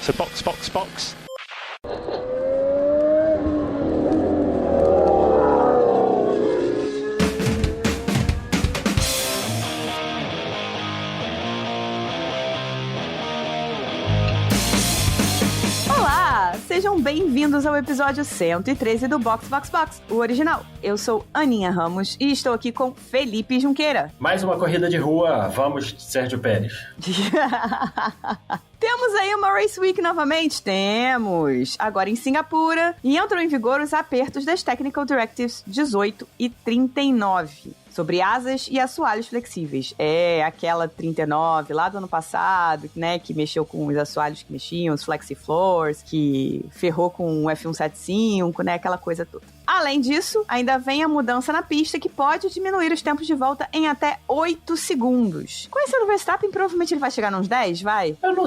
So box, box, box. Sejam bem-vindos ao episódio 113 do Box Box Box, o original. Eu sou Aninha Ramos e estou aqui com Felipe Junqueira. Mais uma corrida de rua, vamos, Sérgio Pérez. Temos aí uma Race Week novamente? Temos! Agora em Singapura, e entram em vigor os apertos das Technical Directives 18 e 39. Sobre asas e assoalhos flexíveis. É aquela 39 lá do ano passado, né, que mexeu com os assoalhos que mexiam, os flexi-floors, que ferrou com o F175, né, aquela coisa toda. Além disso, ainda vem a mudança na pista que pode diminuir os tempos de volta em até 8 segundos. Conhecendo o Verstappen, provavelmente ele vai chegar nos 10, vai? Eu não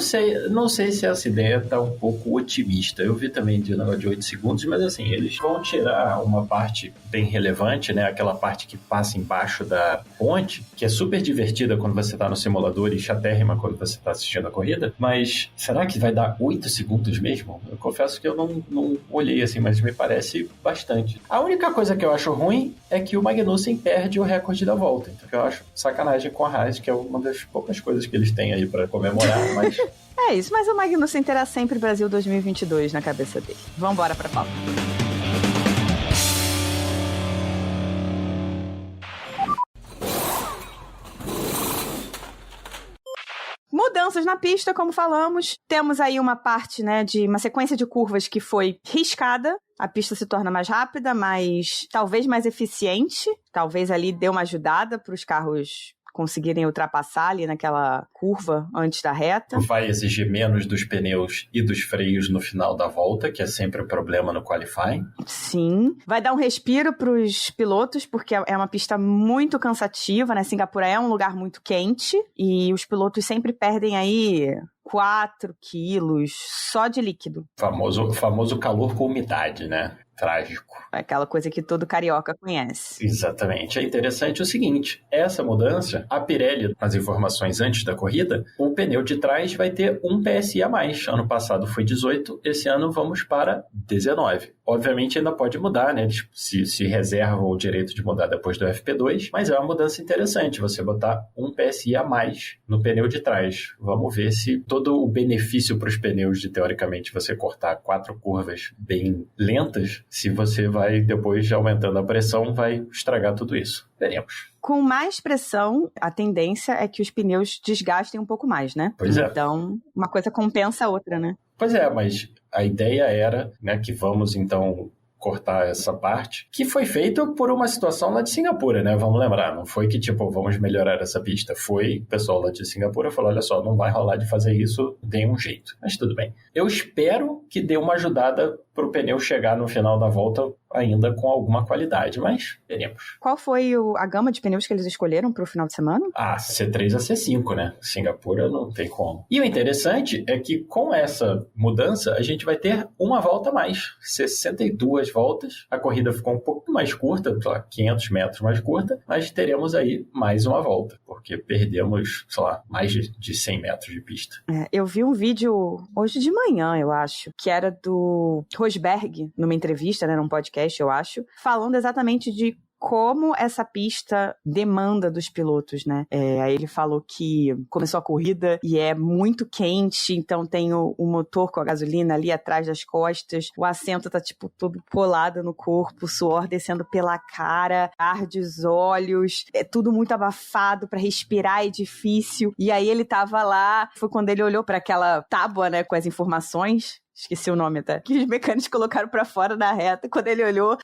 sei se essa ideia tá um pouco otimista. Eu vi também de negócio de 8 segundos, mas assim, eles vão tirar uma parte bem relevante, né, aquela parte que passa embaixo da ponte, que é super divertida quando você tá no simulador e chatérrima quando você tá assistindo a corrida, mas será que vai dar 8 segundos mesmo? Eu confesso que eu não olhei assim, mas me parece bastante. A única coisa que eu acho ruim é que o Magnussen perde o recorde da volta, então eu acho sacanagem com a Haas, que é uma das poucas coisas que eles têm aí pra comemorar, mas... É isso, mas o Magnussen terá sempre Brasil 2022 na cabeça dele. Vambora pra pauta. Mudanças na pista, como falamos. Temos aí uma parte, né, de uma sequência de curvas que foi riscada. A pista se torna mais rápida, talvez mais eficiente. Talvez ali dê uma ajudada para os carros conseguirem ultrapassar ali naquela curva antes da reta. Vai exigir menos dos pneus e dos freios no final da volta, que é sempre o problema no qualifying. Sim. Vai dar um respiro para os pilotos, porque é uma pista muito cansativa, né? Singapura é um lugar muito quente e os pilotos sempre perdem aí 4 quilos só de líquido. Famoso calor com umidade, né? Trágico. É aquela coisa que todo carioca conhece. Exatamente. É interessante o seguinte, essa mudança, a Pirelli, nas informações antes da corrida, o pneu de trás vai ter 1 PSI a mais. Ano passado foi 18, esse ano vamos para 19. Obviamente ainda pode mudar, né? Se reserva o direito de mudar depois do FP2, mas é uma mudança interessante, você botar 1 PSI a mais no pneu de trás. Vamos ver se todo o benefício para os pneus de, teoricamente, você cortar 4 curvas bem lentas, se você vai, depois, aumentando a pressão, vai estragar tudo isso. Veremos. Com mais pressão, a tendência é que os pneus desgastem um pouco mais, né? Pois é. Então, uma coisa compensa a outra, né? Pois é, mas a ideia era, né, que vamos, então, cortar essa parte, que foi feita por uma situação lá de Singapura, né? Vamos lembrar, não foi que, vamos melhorar essa pista. Foi o pessoal lá de Singapura falou, olha só, não vai rolar de fazer isso, dê um jeito. Mas tudo bem. Eu espero que dê uma ajudada para o pneu chegar no final da volta ainda com alguma qualidade, mas veremos. Qual foi a gama de pneus que eles escolheram para o final de semana? C3 a C5, né? Singapura não tem como. E o interessante é que com essa mudança a gente vai ter uma volta a mais, 62 voltas. A corrida ficou um pouco mais curta, 500 metros mais curta, mas teremos aí mais uma volta, porque perdemos, mais de 100 metros de pista. Eu vi um vídeo hoje de manhã, eu acho, que era do Rosberg, numa entrevista, né, num podcast, eu acho, falando exatamente de como essa pista demanda dos pilotos, né? Aí ele falou que começou a corrida e é muito quente, então tem o motor com a gasolina ali atrás das costas, o assento tá todo colado no corpo, o suor descendo pela cara, arde os olhos, é tudo muito abafado, pra respirar é difícil. E aí ele tava lá, foi quando ele olhou pra aquela tábua, né, com as informações, esqueci o nome até, que os mecânicos colocaram pra fora da reta. Quando ele olhou,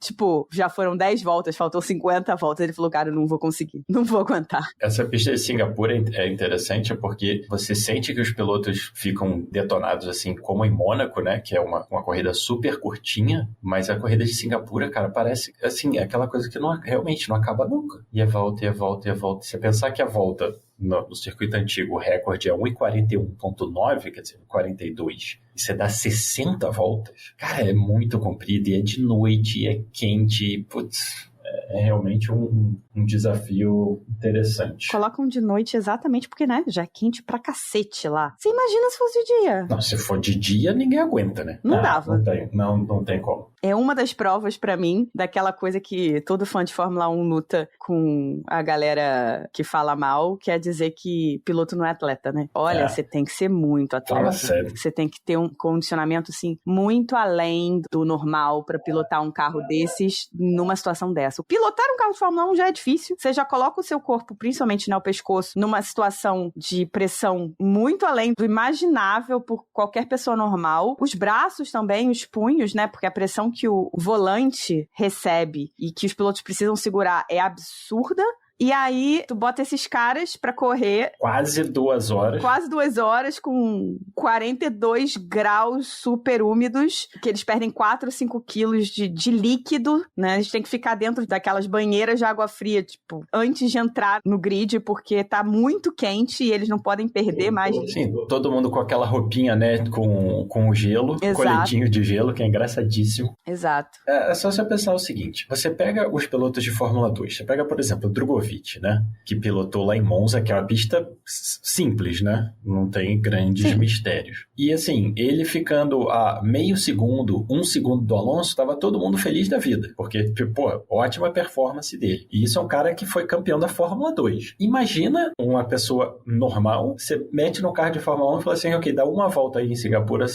já foram 10 voltas, faltou 50 voltas. Ele falou, cara, eu não vou conseguir, não vou aguentar. Essa pista de Singapura é interessante porque você sente que os pilotos ficam detonados, assim, como em Mônaco, né, que é uma corrida super curtinha, mas a corrida de Singapura, cara, parece, assim, aquela coisa que realmente não acaba nunca. E é volta, e é volta, e é volta. Se você pensar que a volta no circuito antigo, o recorde é 1,41.9, quer dizer, 42, e você dá 60 voltas, cara, é muito comprido, e é de noite, e é quente, e, putz, é realmente um desafio interessante. Colocam de noite exatamente porque, né, já é quente pra cacete lá. Você imagina se fosse de dia? Não, se for de dia, ninguém aguenta, né? Não dava. Não tem como. É uma das provas pra mim daquela coisa que todo fã de Fórmula 1 luta com a galera que fala mal, quer dizer que piloto não é atleta, né? Olha, você tem que ser muito atleta. Fala sério. Você tem que ter um condicionamento, assim, muito além do normal pra pilotar um carro desses numa situação dessa. Pilotar um carro de Fórmula 1 já é difícil. Você já coloca o seu corpo, principalmente, né, o pescoço, numa situação de pressão muito além do imaginável por qualquer pessoa normal. Os braços também, os punhos, né? Porque a pressão que o volante recebe e que os pilotos precisam segurar é absurda. E aí, tu bota esses caras pra correr... Quase 2 horas. Quase 2 horas, com 42 graus super úmidos, que eles perdem 4 ou 5 quilos de líquido, né? Eles têm que ficar dentro daquelas banheiras de água fria, tipo, antes de entrar no grid, porque tá muito quente e eles não podem perder mais. Sim, todo mundo com aquela roupinha, né, com o gelo, coletinho de gelo, que é engraçadíssimo. Exato. É só você pensar o seguinte, você pega os pilotos de Fórmula 2, você pega, por exemplo, o Drogovic, né? Que pilotou lá em Monza, que é uma pista simples, né? Não tem grandes mistérios. E assim, ele ficando a meio segundo, 1 segundo do Alonso, tava todo mundo feliz da vida. Porque, pô, ótima performance dele. E isso é um cara que foi campeão da Fórmula 2. Imagina uma pessoa normal, você mete no carro de Fórmula 1 e fala assim, ok, dá uma volta aí em Singapura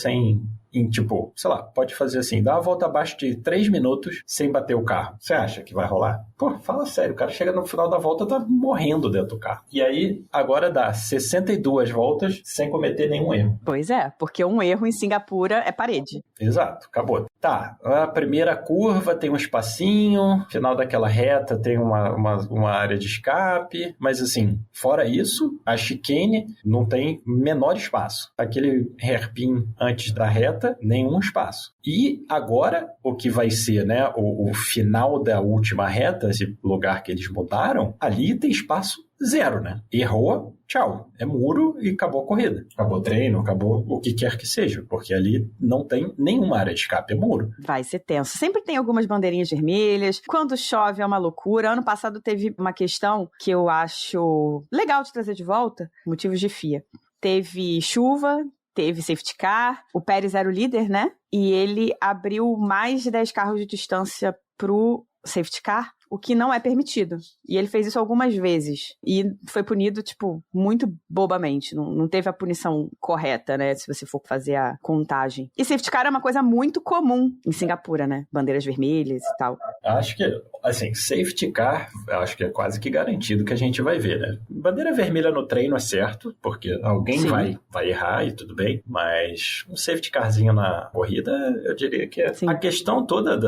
em tipo, sei lá, pode fazer assim, dá uma volta abaixo de 3 minutos sem bater o carro. Você acha que vai rolar? Pô, fala sério, o cara chega no final da volta, tá morrendo dentro do carro. E aí, agora dá 62 voltas sem cometer nenhum erro. Pois é, porque um erro em Singapura é parede. Exato, acabou. Tá, a primeira curva tem um espacinho, final daquela reta tem uma área de escape, mas assim, fora isso, a chicane não tem menor espaço. Aquele hairpin antes da reta, nenhum espaço. E agora, o que vai ser, né, o final da última reta, esse lugar que eles mudaram, ali tem espaço zero, né? Errou, tchau. É muro e acabou a corrida. Acabou o treino, acabou o que quer que seja, porque ali não tem nenhuma área de escape, é muro. Vai ser tenso. Sempre tem algumas bandeirinhas vermelhas. Quando chove é uma loucura. Ano passado teve uma questão que eu acho legal de trazer de volta, motivos de FIA. Teve chuva, teve safety car, o Pérez era o líder, né? E ele abriu mais de 10 carros de distância pro safety car, o que não é permitido. E ele fez isso algumas vezes. E foi punido, tipo, muito bobamente. Não teve a punição correta, né? Se você for fazer a contagem. E safety car é uma coisa muito comum em Singapura, né? Bandeiras vermelhas e tal. Acho que, assim, safety car, acho que é quase que garantido que a gente vai ver, né? Bandeira vermelha no treino é certo, porque alguém vai errar e tudo bem, mas um safety carzinho na corrida, eu diria que é. Sim. A questão toda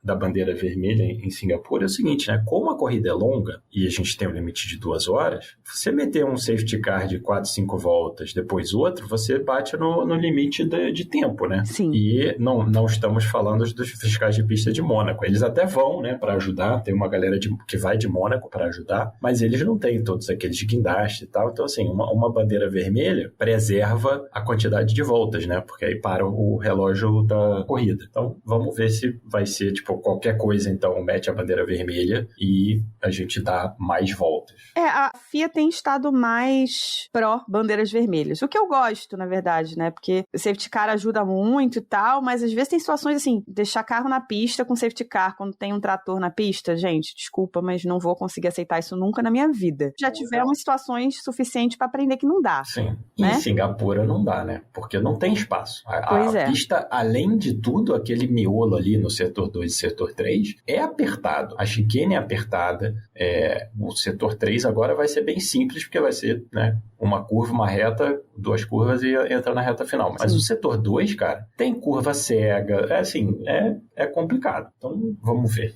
da bandeira vermelha em Singapura é o seguinte, né? Como a corrida é longa e a gente tem um limite de 2 horas, você meter um safety car de 4, 5 voltas, depois outro, você bate no limite de tempo, né? Sim. E não estamos falando dos fiscais de pista de Mônaco. Eles até vão, né, para ajudar, tem uma galera que vai de Mônaco para ajudar, mas eles não têm todos aqueles de guindaste e tal. Então, assim, uma bandeira vermelha preserva a quantidade de voltas, né? Porque aí para o relógio da corrida. Então, vamos ver se vai ser, tipo, qualquer coisa, então, mete a bandeira vermelha e a gente dá mais voltas. A FIA tem estado mais pró bandeiras vermelhas. O que eu gosto, na verdade, né? Porque o safety car ajuda muito e tal, mas às vezes tem situações assim, deixar carro na pista com safety car quando tem um trator na pista, gente, desculpa, mas não vou conseguir aceitar isso nunca na minha vida. Já tivemos situações suficientes para aprender que não dá. Sim. Né? Em Singapura não dá, né? Porque não tem espaço. A pista, além de tudo, aquele miolo ali no setor 2 e setor 3 é apertado. A chicane é apertada. O setor 3 agora vai ser bem simples, porque vai ser, né, uma curva, uma reta, 2 curvas e entra na reta final. Mas o setor 2, cara, tem curva cega. É complicado. Então, vamos ver.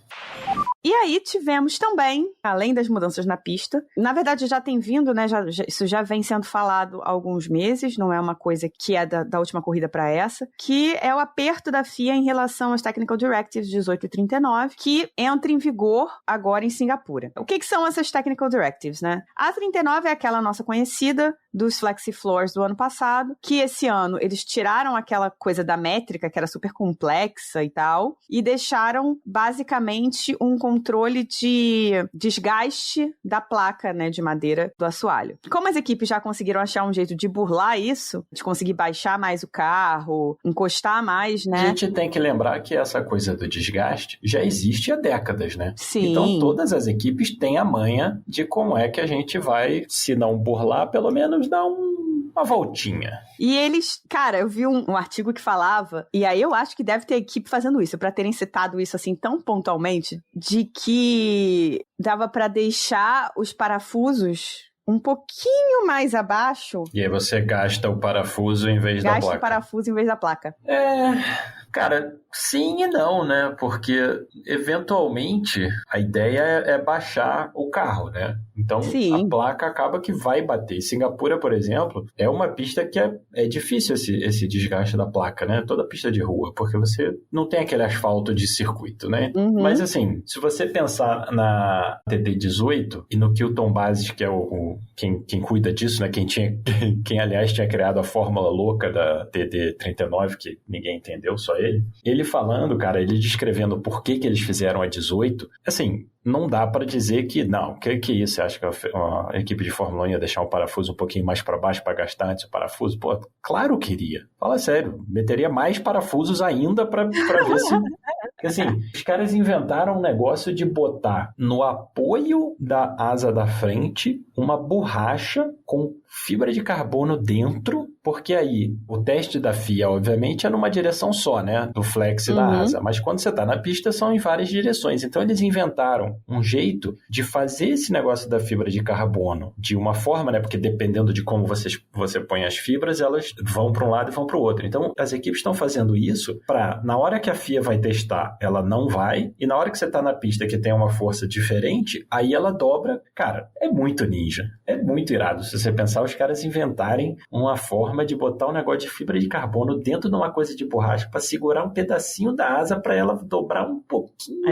E aí tivemos também, além das mudanças na pista, na verdade já tem vindo, né, isso já vem sendo falado há alguns meses, não é uma coisa que é da última corrida para essa, que é o aperto da FIA em relação às Technical Directives 18 e 39, que entra em vigor agora em Singapura. O que são essas Technical Directives, né? A 39 é aquela nossa conhecida dos Flexi Floors do ano passado, que esse ano eles tiraram aquela coisa da métrica, que era super complexa e tal, e deixaram basicamente um controle de desgaste da placa, né, de madeira do assoalho. Como as equipes já conseguiram achar um jeito de burlar isso, de conseguir baixar mais o carro, encostar mais, né? A gente tem que lembrar que essa coisa do desgaste já existe há décadas, né? Sim. Então todas as equipes têm a manha de como é que a gente vai, se não burlar, pelo menos dar uma voltinha. E eles, cara, eu vi um artigo que falava, e aí eu acho que deve ter equipe fazendo isso, pra terem citado isso assim tão pontualmente, de que dava pra deixar os parafusos um pouquinho mais abaixo. E aí você gasta o parafuso em vez da placa. Gasta o parafuso em vez da placa. Cara, sim e não, né? Porque, eventualmente, a ideia é baixar o carro, né? Então, Sim. A placa acaba que vai bater. Singapura, por exemplo, é uma pista que é difícil esse desgaste da placa, né? Toda pista de rua, porque você não tem aquele asfalto de circuito, né? Uhum. Mas, assim, se você pensar na TD18 e no Kilton Basis, que é quem cuida disso, né? Quem, aliás, tinha criado a fórmula louca da TD39, que ninguém entendeu, só ele falando, cara, ele descrevendo por que eles fizeram a 18, assim, não dá pra dizer que, não, que é isso? Você acha que a equipe de Fórmula 1 ia deixar o parafuso um pouquinho mais pra baixo pra gastar antes o parafuso? Pô, claro que iria. Fala sério, meteria mais parafusos ainda pra ver se... Assim, os caras inventaram um negócio de botar no apoio da asa da frente uma borracha com fibra de carbono dentro, porque aí o teste da FIA, obviamente, é numa direção só, né? Do flex da asa. Mas quando você tá na pista, são em várias direções. Então, eles inventaram um jeito de fazer esse negócio da fibra de carbono de uma forma, né? Porque dependendo de como você põe as fibras, elas vão para um lado e vão para o outro. Então, as equipes estão fazendo isso para, na hora que a FIA vai testar, ela não vai, e na hora que você tá na pista que tem uma força diferente, aí ela dobra. Cara, é muito ninja. É muito irado. Se você pensar, os caras inventarem uma forma de botar um negócio de fibra de carbono dentro de uma coisa de borracha para segurar um pedacinho da asa para ela dobrar um pouquinho.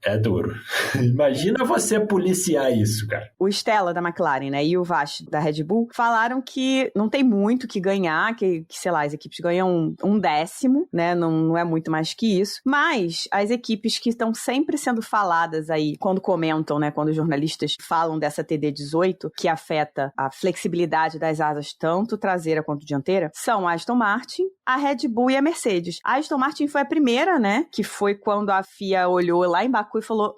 É duro. Imagina você policiar isso, cara. O Stella da McLaren, né, e o Vash da Red Bull falaram que não tem muito que ganhar, que sei lá, as equipes ganham um décimo, né, não é muito mais que isso, mas as equipes que estão sempre sendo faladas aí, quando comentam, né, quando os jornalistas falam dessa TD18, que afeta a flexibilidade das asas, tanto traseira quanto dianteira, são a Aston Martin, a Red Bull e a Mercedes. A Aston Martin foi a primeira, né, que foi quando a FIA olhou lá em Baku e falou,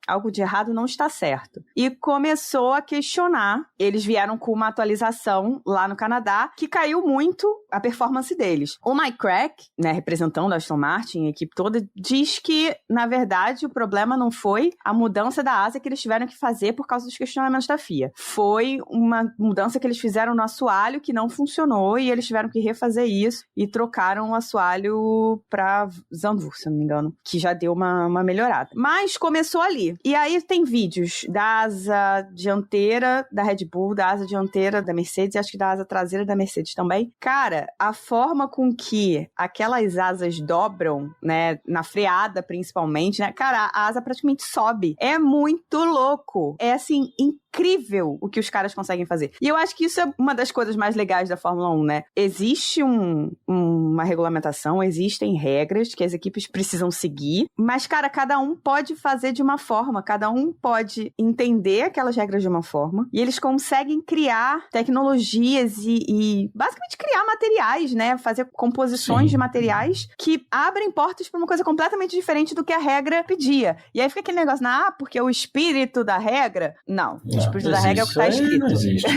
algo de errado não está certo. E começou a questionar. Eles vieram com uma atualização lá no Canadá que caiu muito a performance deles. O Mike Crack, né, representando a Aston Martin, a equipe toda, diz que, na verdade, o problema não foi a mudança da asa que eles tiveram que fazer por causa dos questionamentos da FIA. Foi uma mudança que eles fizeram no assoalho que não funcionou e eles tiveram que refazer isso e trocaram o assoalho para Zandvoort, se não me engano, que já deu uma melhorada. Mas começou ali. E aí tem vídeos da asa dianteira da Red Bull, da asa dianteira da Mercedes e acho que da asa traseira da Mercedes também. Cara, a forma com que aquelas asas dobram, né, na freada principalmente, né, cara, a asa praticamente sobe. É muito louco. É assim, incrível o que os caras conseguem fazer. E eu acho que isso é uma das coisas mais legais da Fórmula 1, né? Existe uma regulamentação, existem regras que as equipes precisam seguir, mas, cara, cada um pode fazer de uma forma, cada um pode entender aquelas regras de uma forma, e eles conseguem criar tecnologias e basicamente criar materiais, né? Fazer composições de materiais que abrem portas para uma coisa completamente diferente do que a regra pedia. E aí fica aquele negócio, porque o espírito da regra... Não. O espírito da regra é o que está escrito. Não existe.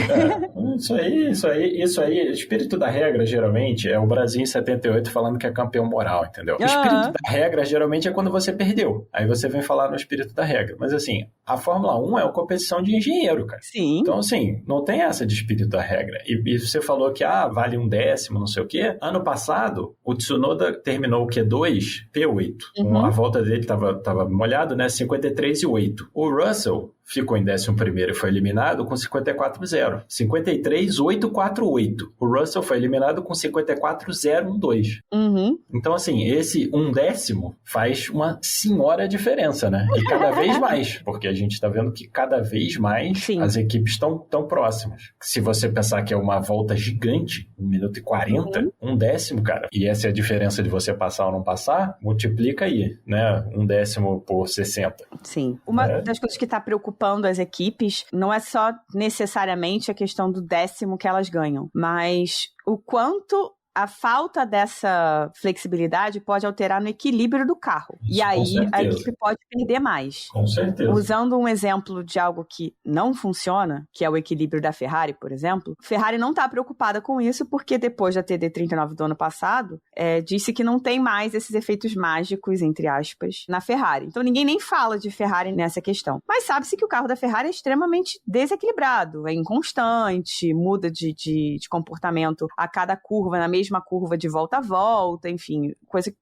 Isso aí, o espírito da regra, geralmente, é o Brasil em 78 falando que é campeão moral, entendeu? O espírito da regra, geralmente, é quando você perdeu. Aí você vem falar no espírito da regra. Mas, assim, a Fórmula 1 é uma competição de engenheiro, cara. Sim. Então, assim, não tem essa de espírito da regra. E você falou que, vale um décimo, não sei o quê. Ano passado, o Tsunoda terminou o Q2, P8. A volta dele tava molhado, né? 53,8. O Russell ficou em 11º e foi eliminado com 54-0. 53-8-4-8. O Russell foi eliminado com 54-0-1-2. Então, assim, esse 1/10 faz uma senhora diferença, né? E cada vez mais, porque a gente tá vendo que cada vez mais as equipes estão tão próximas. Se você pensar que é uma volta gigante, 1 minuto e 40, 1/10, cara, e essa é a diferença de você passar ou não passar, multiplica aí, né? 1/10 por 60. Sim. Uma das coisas que está preocupando as equipes não é só necessariamente a questão do 10º que elas ganham, mas o quanto a falta dessa flexibilidade pode alterar no equilíbrio do carro. Isso, e aí a equipe pode perder mais. Com certeza. Usando um exemplo de algo que não funciona, que é o equilíbrio da Ferrari, por exemplo, Ferrari não está preocupada com isso porque depois da TD39 do ano passado, disse que não tem mais esses efeitos mágicos, entre aspas, na Ferrari. Então ninguém nem fala de Ferrari nessa questão. Mas sabe-se que o carro da Ferrari é extremamente desequilibrado, é inconstante, muda de comportamento a cada curva, na mesma curva de volta a volta, enfim,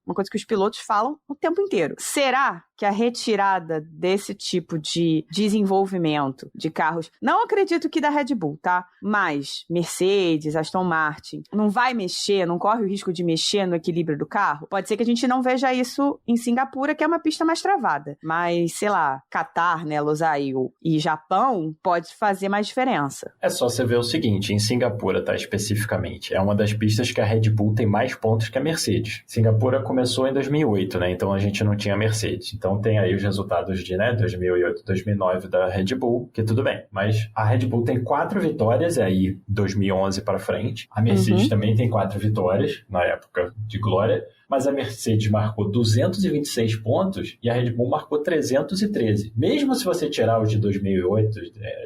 uma coisa que os pilotos falam o tempo inteiro. Será que a retirada desse tipo de desenvolvimento de carros, não acredito que da Red Bull, tá? Mas Mercedes, Aston Martin, não vai mexer, não corre o risco de mexer no equilíbrio do carro? Pode ser que a gente não veja isso em Singapura, que é uma pista mais travada. Mas, sei lá, Qatar, né, Losail e Japão pode fazer mais diferença. É só você ver o seguinte, em Singapura, tá, especificamente, é uma das pistas que a Red Bull tem mais pontos que a Mercedes. Singapura começou em 2008, né? Então a gente não tinha Mercedes. Então tem aí os resultados de 2008, 2009 da Red Bull, que tudo bem. Mas a Red Bull tem 4 vitórias, aí 2011 para frente. A Mercedes também tem 4 vitórias, na época de glória. Mas a Mercedes marcou 226 pontos e a Red Bull marcou 313. Mesmo se você tirar os de 2008,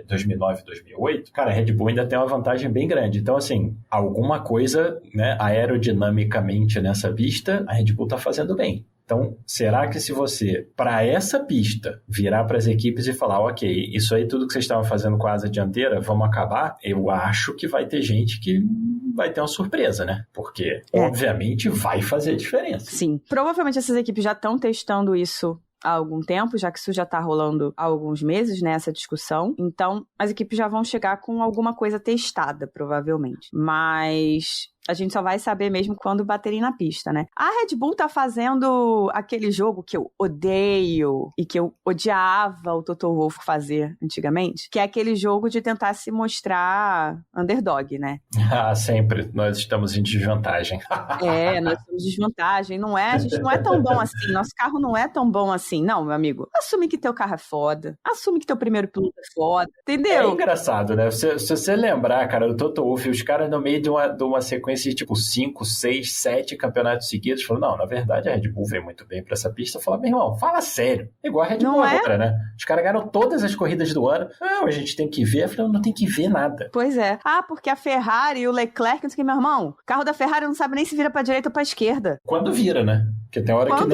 2009 e 2008, cara, a Red Bull ainda tem uma vantagem bem grande. Então, assim, alguma coisa, né, aerodinamicamente nessa pista, a Red Bull tá fazendo bem. Então, será que se você, para essa pista, virar para as equipes e falar, ok, isso aí tudo que vocês estavam fazendo com a asa dianteira, vamos acabar? Eu acho que vai ter gente que vai ter uma surpresa, né? Porque, obviamente, vai fazer diferença. Sim. Provavelmente essas equipes já estão testando isso há algum tempo, já que isso já está rolando há alguns meses, né, essa discussão. Então, as equipes já vão chegar com alguma coisa testada, provavelmente. Mas a gente só vai saber mesmo quando baterem na pista, né? A Red Bull tá fazendo aquele jogo que eu odeio e que eu odiava o Toto Wolff fazer antigamente, que é aquele jogo de tentar se mostrar underdog, né? Ah, sempre. Nós estamos em desvantagem. Nós estamos em desvantagem. A gente não é tão bom assim. Nosso carro não é tão bom assim. Não, meu amigo. Assume que teu carro é foda. Assume que teu primeiro piloto é foda. Entendeu? É engraçado, né? Se você lembrar, cara, do Toto Wolff, os caras no meio de uma sequência tipo 5, 6, 7 campeonatos seguidos, falou, não, na verdade a Red Bull veio muito bem pra essa pista. Falou, meu irmão, fala sério. Igual a Red Bull agora, né? Os caras ganharam todas as corridas do ano. Não, a gente tem que ver. Eu falei, não tem que ver nada. Pois é. Ah, porque a Ferrari e o Leclerc, não sei o que, meu irmão, o carro da Ferrari não sabe nem se vira pra direita ou pra esquerda. Quando vira, né? Porque tem hora que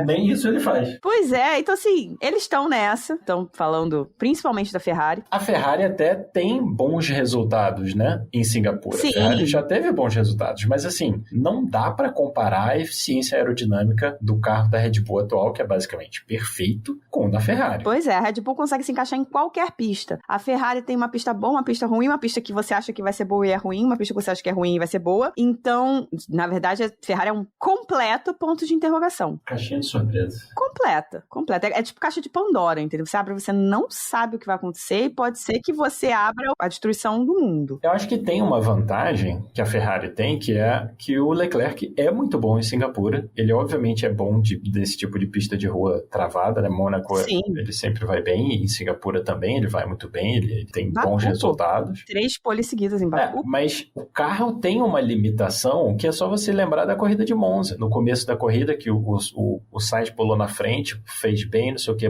nem isso ele faz. Pois é, então assim, eles estão nessa, estão falando principalmente da Ferrari. A Ferrari até tem bons resultados, né, em Singapura. Sim. A Ferrari já teve bons resultados, mas assim, não dá para comparar a eficiência aerodinâmica do carro da Red Bull atual, que é basicamente perfeito, com o da Ferrari. Pois é, a Red Bull consegue se encaixar em qualquer pista. A Ferrari tem uma pista boa, uma pista ruim, uma pista que você acha que vai ser boa e é ruim, uma pista que você acha que é ruim e vai ser boa. Então, na verdade, a Ferrari é um completo ponto de interrogação. Caixinha de surpresa. Completa. É tipo caixa de Pandora, entendeu? Você abre, você não sabe o que vai acontecer e pode ser que você abra a destruição do mundo. Eu acho que tem uma vantagem que a Ferrari tem, que é que o Leclerc é muito bom em Singapura. Ele, obviamente, é bom desse tipo de pista de rua travada, né? Mônaco, ele sempre vai bem. Em Singapura também, ele vai muito bem. Ele tem bons resultados. 3 poles seguidas em Baku. Mas o carro tem uma limitação que é só você lembrar da corrida de Monza. No começo da corrida, que o Sainz pulou na frente, fez bem, não sei o que,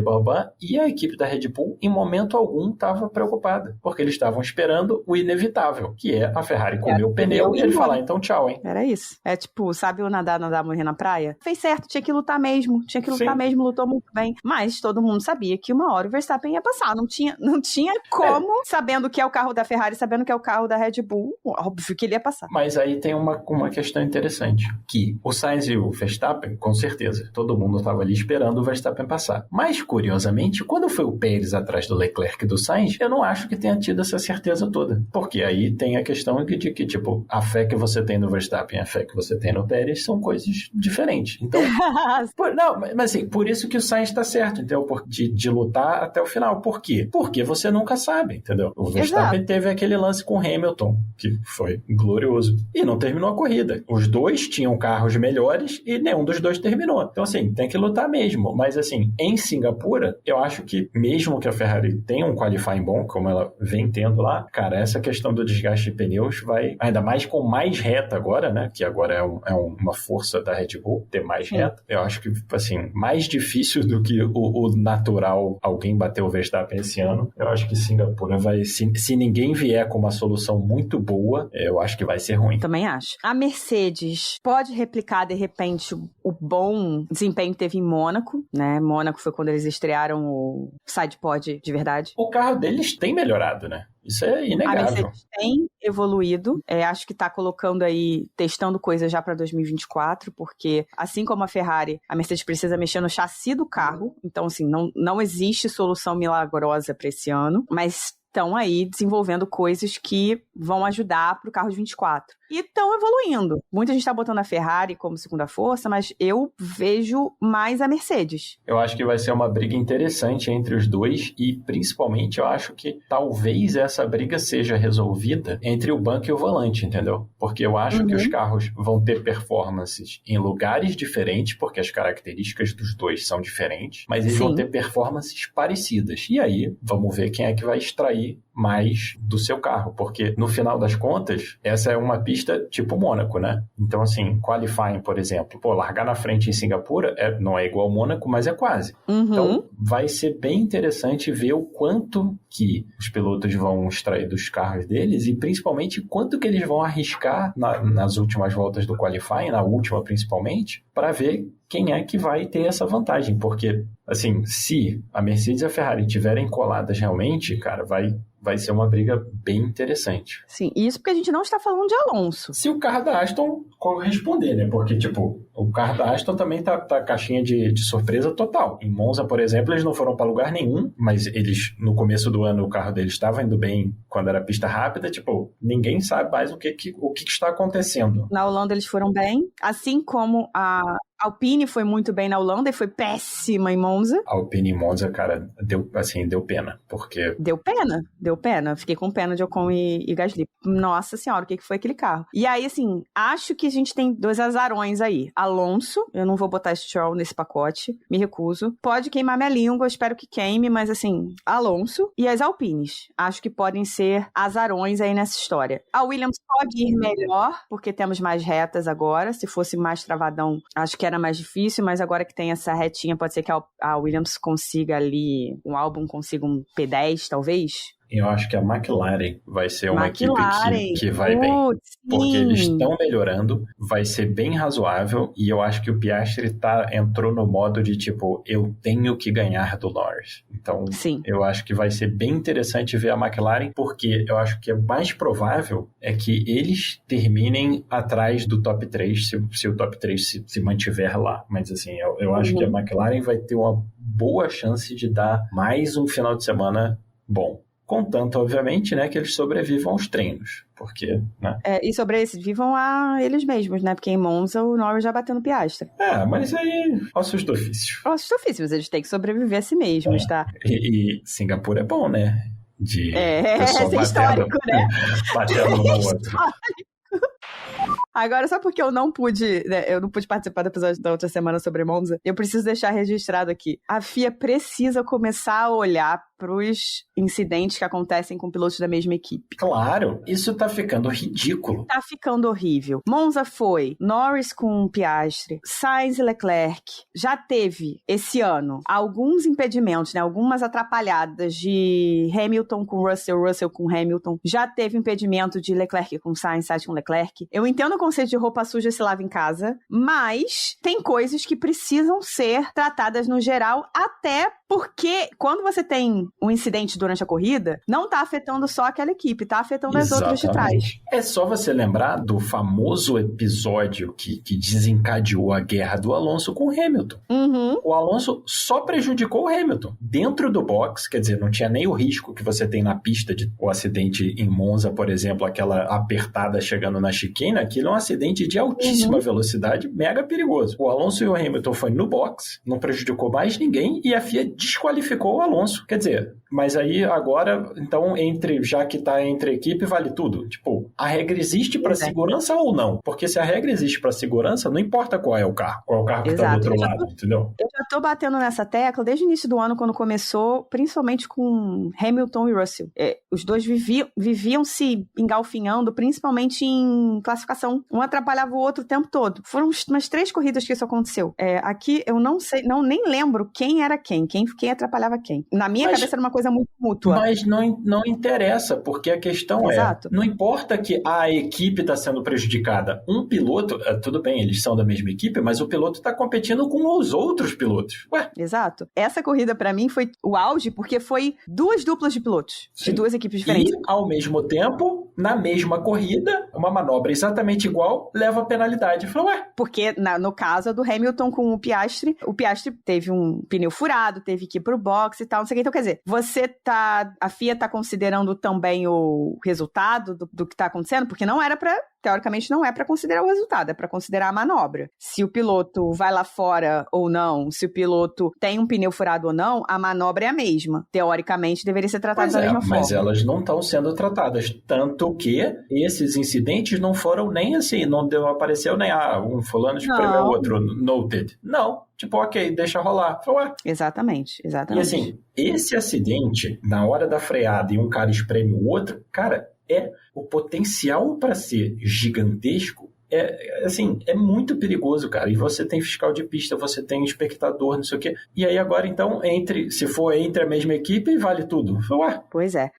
e a equipe da Red Bull, em momento algum, estava preocupada. Porque eles estavam esperando o inevitável, que é a Ferrari comer o pneu e ele falar, então tchau, hein? Era isso. É tipo, sabe o nadar, morrer na praia? Fez certo, tinha que lutar mesmo. Lutou muito bem. Mas todo mundo sabia que uma hora o Verstappen ia passar. Não tinha como, sabendo que é o carro da Ferrari, sabendo que é o carro da Red Bull, óbvio que ele ia passar. Mas aí tem uma questão interessante, que o Sainz e o Verstappen, com certeza, todo mundo estava ali esperando esperando o Verstappen passar. Mas, curiosamente, quando foi o Pérez atrás do Leclerc e do Sainz, eu não acho que tenha tido essa certeza toda. Porque aí tem a questão de que, tipo, a fé que você tem no Verstappen e a fé que você tem no Pérez são coisas diferentes. Então, mas assim, por isso que o Sainz está certo, entendeu? De lutar até o final. Por quê? Porque você nunca sabe, entendeu? O Verstappen teve aquele lance com o Hamilton, que foi glorioso, e não terminou a corrida. Os dois tinham carros melhores e nenhum dos dois terminou. Então, assim, tem que lutar mesmo. Mas, assim, em Singapura, eu acho que mesmo que a Ferrari tenha um qualifying bom, como ela vem tendo lá, cara, essa questão do desgaste de pneus vai, ainda mais com mais reta agora, né? Que agora é uma força da Red Bull ter mais reta. Eu acho que, assim, mais difícil do que o natural alguém bater o Verstappen esse ano. Eu acho que Singapura vai, se ninguém vier com uma solução muito boa, eu acho que vai ser ruim. Também acho. A Mercedes pode replicar, de repente, o bom desempenho que teve em Mônaco, né? Mônaco foi quando eles estrearam o sidepod de verdade. O carro deles tem melhorado, né? Isso é inegável. A Mercedes tem evoluído, acho que está colocando aí, testando coisas já para 2024, porque assim como a Ferrari, a Mercedes precisa mexer no chassi do carro, então assim, não existe solução milagrosa para esse ano, mas estão aí desenvolvendo coisas que vão ajudar para o carro de 24. E estão evoluindo. Muita gente está botando a Ferrari como segunda força, mas eu vejo mais a Mercedes. Eu acho que vai ser uma briga interessante entre os dois e, principalmente, eu acho que talvez essa briga seja resolvida entre o banco e o volante, entendeu? Porque eu acho que os carros vão ter performances em lugares diferentes, porque as características dos dois são diferentes, mas eles vão ter performances parecidas. E aí, vamos ver quem é que vai extrair mais do seu carro, porque no final das contas, essa é uma pista tipo Mônaco, né? Então, assim, qualifying, por exemplo, largar na frente em Singapura não é igual ao Mônaco, mas é quase. Então, vai ser bem interessante ver o quanto que os pilotos vão extrair dos carros deles e, principalmente, quanto que eles vão arriscar nas últimas voltas do qualifying, na última principalmente, para ver quem é que vai ter essa vantagem, porque, assim, se a Mercedes e a Ferrari estiverem coladas realmente, cara, vai ser uma briga bem interessante. Sim, isso porque a gente não está falando de Alonso. Se o carro da Aston corresponder, né? Porque, tipo, o carro da Aston também tá caixinha de surpresa total. Em Monza, por exemplo, eles não foram para lugar nenhum, mas eles, no começo do ano, o carro deles estava indo bem quando era pista rápida, tipo, ninguém sabe mais o que está acontecendo. Na Holanda eles foram bem, assim como a Alpine foi muito bem na Holanda e foi péssima em Monza. A Alpine em Monza, cara, deu pena, porque... Deu pena. Fiquei com pena de Ocon e Gasly. Nossa senhora, o que foi aquele carro? E aí, assim, acho que a gente tem dois azarões aí. Alonso, eu não vou botar Stroll nesse pacote, me recuso. Pode queimar minha língua, espero que queime, mas assim, Alonso e as Alpines. Acho que podem ser azarões aí nessa história. A Williams pode ir melhor, porque temos mais retas agora. Se fosse mais travadão, acho que era mais difícil, mas agora que tem essa retinha, pode ser que a Williams consiga ali, um álbum consiga um P10, talvez. Eu acho que a McLaren vai ser uma equipe que vai bem. Porque eles estão melhorando, vai ser bem razoável, e eu acho que o Piastri entrou no modo de tipo, eu tenho que ganhar do Norris. Então, eu acho que vai ser bem interessante ver a McLaren, porque eu acho que é mais provável é que eles terminem atrás do top 3, se o top 3 se mantiver lá. Mas assim, eu acho que a McLaren vai ter uma boa chance de dar mais um final de semana bom. Contanto, obviamente, né, que eles sobrevivam aos treinos, porque, né? E sobrevivam a eles mesmos, né, porque em Monza o Norris já bateu no Piastri. Mas aí, ossos do ofício. Ossos do ofício, mas eles têm que sobreviver a si mesmos, tá? E Singapura é bom, né? Esse é histórico, né? Batendo um no outro. Agora, só porque eu não pude participar do episódio da outra semana sobre Monza, eu preciso deixar registrado aqui. A FIA precisa começar a olhar pros incidentes que acontecem com pilotos da mesma equipe. Claro, isso tá ficando ridículo. Tá ficando horrível. Monza foi Norris com Piastri, Sainz e Leclerc. Já teve, esse ano, alguns impedimentos, né? Algumas atrapalhadas de Hamilton com Russell com Hamilton. Já teve impedimento de Leclerc com Sainz com Leclerc. Eu entendo o conceito de roupa suja se lava em casa, mas tem coisas que precisam ser tratadas no geral, até Porque quando você tem um incidente durante a corrida, não tá afetando só aquela equipe, tá afetando as outras de trás. É só você lembrar do famoso episódio que desencadeou a guerra do Alonso com o Hamilton. O Alonso só prejudicou o Hamilton. Dentro do box, quer dizer, não tinha nem o risco que você tem na pista de o acidente em Monza, por exemplo, aquela apertada chegando na chicane, aquilo é um acidente de altíssima velocidade, mega perigoso. O Alonso e o Hamilton foi no box, não prejudicou mais ninguém e a FIA desqualificou o Alonso. Quer dizer, mas aí agora, então, já que tá entre equipe, vale tudo. Tipo, a regra existe para segurança ou não? Porque se a regra existe para segurança, não importa qual é o carro que tá do outro lado, entendeu? Eu já tô batendo nessa tecla desde o início do ano, quando começou, principalmente com Hamilton e Russell. Os dois viviam se engalfinhando, principalmente em classificação. Um atrapalhava o outro o tempo todo. Foram umas 3 corridas que isso aconteceu. Aqui eu não sei, nem lembro quem era quem atrapalhava quem. Na minha cabeça era uma coisa muito mútua. Mas não interessa, porque a questão não importa que a equipe está sendo prejudicada. Um piloto, tudo bem, eles são da mesma equipe, mas o piloto está competindo com os outros pilotos. Exato. Essa corrida, pra mim, foi o auge, porque foi 2 duplas de pilotos, de 2 equipes diferentes. E, ao mesmo tempo, na mesma corrida, uma manobra exatamente igual leva a penalidade. Porque, no caso do Hamilton com o Piastri teve um pneu furado, teve que ir pro box e tal, não sei o que. Então, quer dizer, a FIA tá considerando também o resultado do que tá acontecendo, porque teoricamente não é pra considerar o resultado, é pra considerar a manobra. Se o piloto vai lá fora ou não, se o piloto tem um pneu furado ou não, a manobra é a mesma. Teoricamente, deveria ser tratada da mesma forma. Mas elas não estão sendo tratadas. Tanto que esses incidentes não foram nem assim, não apareceu nem um fulano espremeu o outro, noted. Não. Tipo, ok, deixa rolar. Exatamente. E assim, esse acidente, na hora da freada e um cara espreme o outro, cara, o potencial para ser gigantesco é muito perigoso, cara. E você tem fiscal de pista, você tem espectador, não sei o quê. E aí agora, então, se for entre a mesma equipe, vale tudo. Pois é.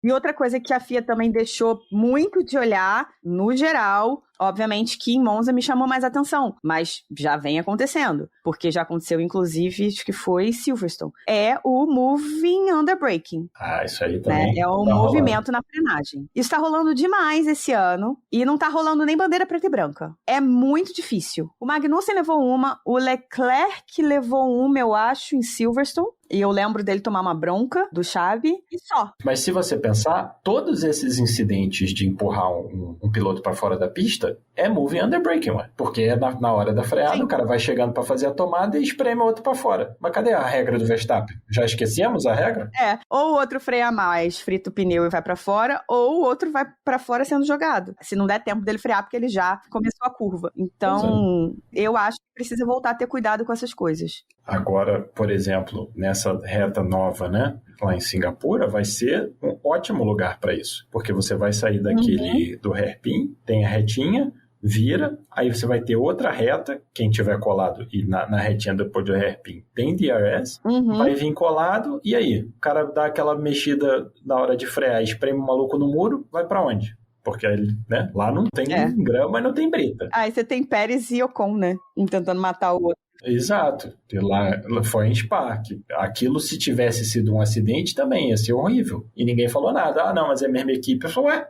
E outra coisa que a FIA também deixou muito de olhar, no geral, obviamente que em Monza me chamou mais atenção, mas já vem acontecendo, porque já aconteceu, inclusive, acho que foi Silverstone. É o moving under braking. Isso aí também. É o movimento na frenagem. Isso tá rolando demais esse ano, e não tá rolando nem bandeira preta e branca. É muito difícil. O Magnussen levou uma, o Leclerc levou uma, eu acho, em Silverstone, e eu lembro dele tomar uma bronca do Xavi, e só. Mas se você pensar, todos esses incidentes de empurrar um piloto para fora da pista é moving under braking, porque é na hora da freada. Sim. O cara vai chegando para fazer a tomada e espreme o outro para fora. Mas cadê a regra do Verstappen? Já esquecemos a regra? Ou o outro freia mais, frita o pneu e vai para fora, ou o outro vai para fora sendo jogado. Se não der tempo dele frear, porque ele já começou a curva. Então, eu acho que precisa voltar a ter cuidado com essas coisas. Agora, por exemplo, nessa reta nova, né, lá em Singapura, vai ser um ótimo lugar para isso, porque você vai sair do hairpin, tem a retinha, vira, aí você vai ter outra reta, quem tiver colado e na retinha depois do hairpin tem DRS, vai vir colado, e aí? O cara dá aquela mexida na hora de frear, espreme o maluco no muro, vai para onde? Porque, né, lá não tem grama e não tem brita. Aí você tem Pérez e Ocon, né, tentando matar o outro. Exato. E lá foi em Spa. Aquilo, se tivesse sido um acidente, também ia ser horrível. E ninguém falou nada. Não, mas é a mesma equipe. Eu falei,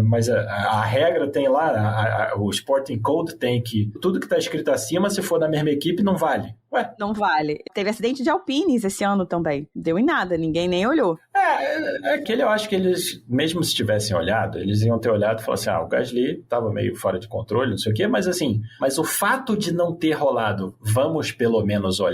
mas a regra tem lá, o Sporting Code tem que tudo que está escrito acima, se for da mesma equipe, não vale. Não vale. Teve acidente de Alpines esse ano também. Deu em nada, ninguém nem olhou. Aquele eu acho que eles, mesmo se tivessem olhado, eles iam ter olhado e falado assim, o Gasly estava meio fora de controle, não sei o quê, mas o fato de não ter rolado, vamos pelo menos olhar...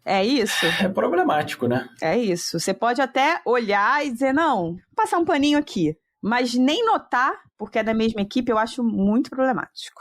É isso. É problemático, né? É isso. Você pode até olhar e dizer, não, passar um paninho aqui, mas nem notar, porque é da mesma equipe, eu acho muito problemático.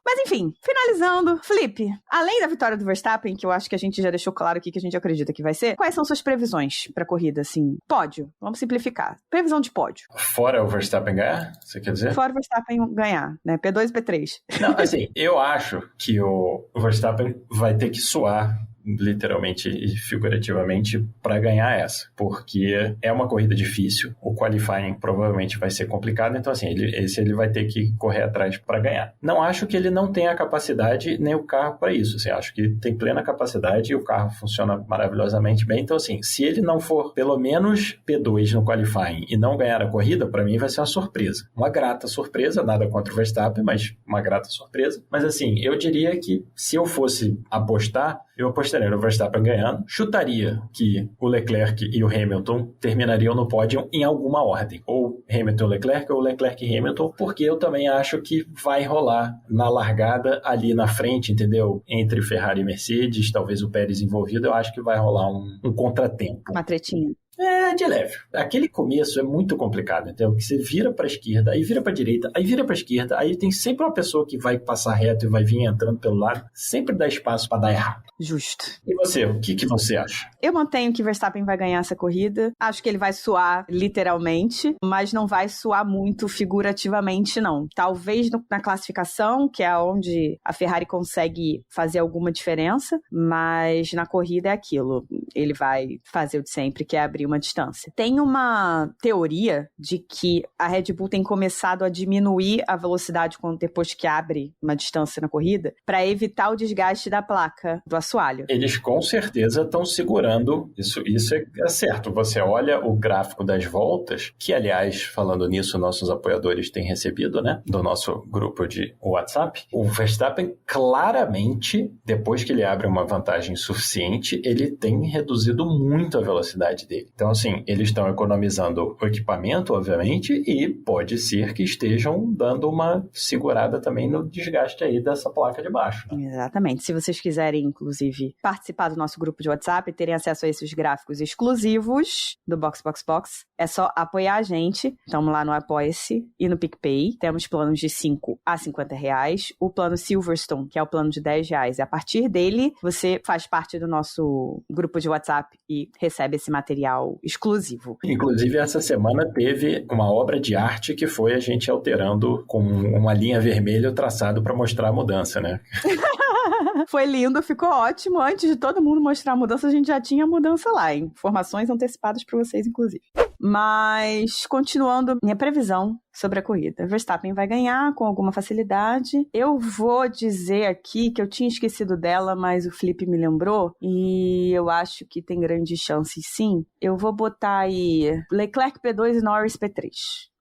Mas enfim, finalizando, Felipe, além da vitória do Verstappen, que eu acho que a gente já deixou claro aqui que a gente acredita que vai ser, quais são suas previsões pra corrida, assim? Pódio, vamos simplificar. Previsão de pódio. Fora o Verstappen ganhar, você quer dizer? Fora o Verstappen ganhar, né? P2 e P3. Não, assim, eu acho que o Verstappen vai ter que suar literalmente e figurativamente, para ganhar essa, porque é uma corrida difícil, o qualifying provavelmente vai ser complicado, então assim, ele vai ter que correr atrás para ganhar. Não acho que ele não tenha a capacidade nem o carro para isso, assim, acho que tem plena capacidade e o carro funciona maravilhosamente bem, então assim, se ele não for pelo menos P2 no qualifying e não ganhar a corrida, para mim vai ser uma surpresa. Uma grata surpresa, nada contra o Verstappen, mas uma grata surpresa. Mas assim, eu diria que se eu fosse apostar, eu apostaria no Verstappen ganhando, chutaria que o Leclerc e o Hamilton terminariam no pódio em alguma ordem, ou Hamilton e Leclerc, ou Leclerc e Hamilton, porque eu também acho que vai rolar na largada ali na frente, entendeu? Entre Ferrari e Mercedes, talvez o Pérez envolvido, eu acho que vai rolar um contratempo. Uma tretinha. É, de leve. Aquele começo é muito complicado, entendeu? Que você vira pra esquerda, aí vira pra direita, aí vira pra esquerda, aí tem sempre uma pessoa que vai passar reto e vai vir entrando pelo lado, sempre dá espaço pra dar errado. Justo. E você, o que você acha? Eu mantenho que Verstappen vai ganhar essa corrida. Acho que ele vai suar literalmente, mas não vai suar muito figurativamente, não. Talvez na classificação, que é onde a Ferrari consegue fazer alguma diferença, mas na corrida é aquilo. Ele vai fazer o de sempre, que é abrir uma distância. Tem uma teoria de que a Red Bull tem começado a diminuir a velocidade depois que abre uma distância na corrida, para evitar o desgaste da placa do assoalho. Eles com certeza estão segurando, isso é certo. Você olha o gráfico das voltas, que aliás, falando nisso, nossos apoiadores têm recebido, né, do nosso grupo de WhatsApp. O Verstappen claramente, depois que ele abre uma vantagem suficiente, ele tem reduzido muito a velocidade dele. Então, assim, eles estão economizando o equipamento, obviamente, e pode ser que estejam dando uma segurada também no desgaste aí dessa placa de baixo. Né? Exatamente. Se vocês quiserem, inclusive, participar do nosso grupo de WhatsApp e terem acesso a esses gráficos exclusivos do Box, é só apoiar a gente. Estamos lá no Apoia-se e no PicPay. Temos planos de 5 a 50 reais. O plano Silverstone, que é o plano de 10 reais. E a partir dele, você faz parte do nosso grupo de WhatsApp e recebe esse material exclusivo. Inclusive, essa semana teve uma obra de arte que foi a gente alterando com uma linha vermelha o traçado para mostrar a mudança, né? Foi lindo, ficou ótimo. Antes de todo mundo mostrar a mudança, a gente já tinha a mudança lá. Informações antecipadas para vocês, inclusive. Mas, continuando, minha previsão sobre a corrida. Verstappen vai ganhar com alguma facilidade. Eu vou dizer aqui que eu tinha esquecido dela, mas o Felipe me lembrou. E eu acho que tem grandes chances, sim. Eu vou botar aí Leclerc P2 e Norris P3.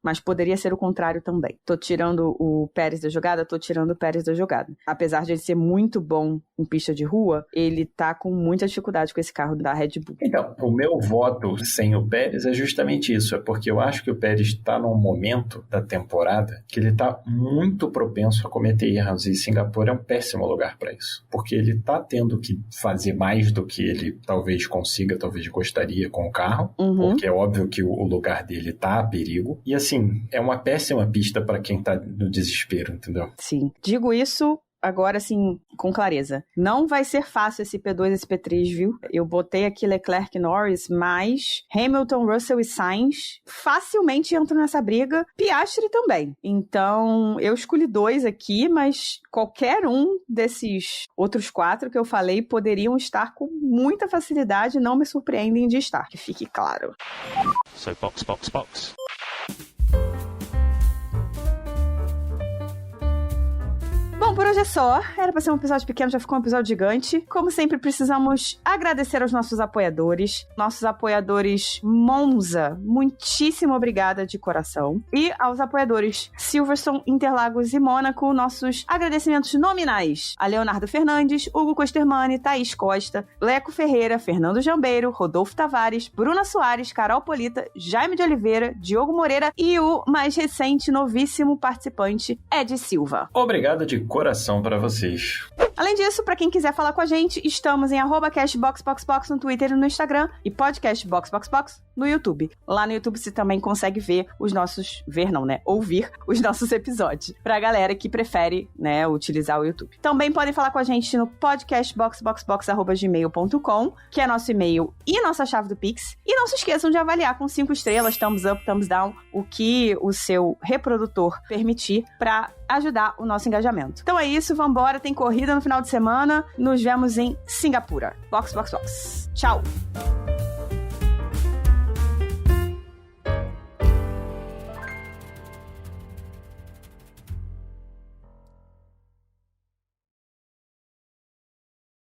Mas poderia ser o contrário também. Tô tirando o Pérez da jogada, Apesar de ele ser muito bom em pista de rua, ele tá com muita dificuldade com esse carro da Red Bull. Então, o meu voto sem o Pérez é justamente isso. É porque eu acho que o Pérez está num momento da temporada que ele tá muito propenso a cometer erros. E Singapura é um péssimo lugar para isso. Porque ele tá tendo que fazer mais do que ele talvez consiga, talvez gostaria com o carro. Porque é óbvio que o lugar dele tá a perigo. E assim, é uma péssima pista para quem tá no desespero, entendeu? Sim. Digo isso agora, assim, com clareza. Não vai ser fácil esse P2 e esse P3, viu? Eu botei aqui Leclerc e Norris, mas Hamilton, Russell e Sainz facilmente entram nessa briga. Piastri também. Então, eu escolhi 2 aqui, mas qualquer um desses outros 4 que eu falei poderiam estar com muita facilidade, não me surpreendem de estar. Que fique claro. So, box. Bom, por hoje é só. Era pra ser um episódio pequeno, já ficou um episódio gigante. Como sempre, precisamos agradecer aos nossos apoiadores. Nossos apoiadores Monza, muitíssimo obrigada de coração. E aos apoiadores Silverstone, Interlagos e Mônaco, nossos agradecimentos nominais a Leonardo Fernandes, Hugo Costermani, Thaís Costa, Leco Ferreira, Fernando Jambeiro, Rodolfo Tavares, Bruna Soares, Carol Polita, Jaime de Oliveira, Diogo Moreira e o mais recente, novíssimo participante, Ed Silva. Obrigado de coração para vocês. Além disso, para quem quiser falar com a gente, estamos em @cashboxboxbox no Twitter e no Instagram e podcastboxboxbox no YouTube. Lá no YouTube você também consegue ver os nossos... ouvir os nossos episódios. Pra galera que prefere, né, utilizar o YouTube. Também podem falar com a gente no podcastboxboxbox@gmail.com, que é nosso e-mail e nossa chave do Pix. E não se esqueçam de avaliar com 5 estrelas, thumbs up, thumbs down, o que o seu reprodutor permitir, pra ajudar o nosso engajamento. Então é isso, vambora, tem corrida no final de semana. Nos vemos em Singapura. Box, box, box. Tchau!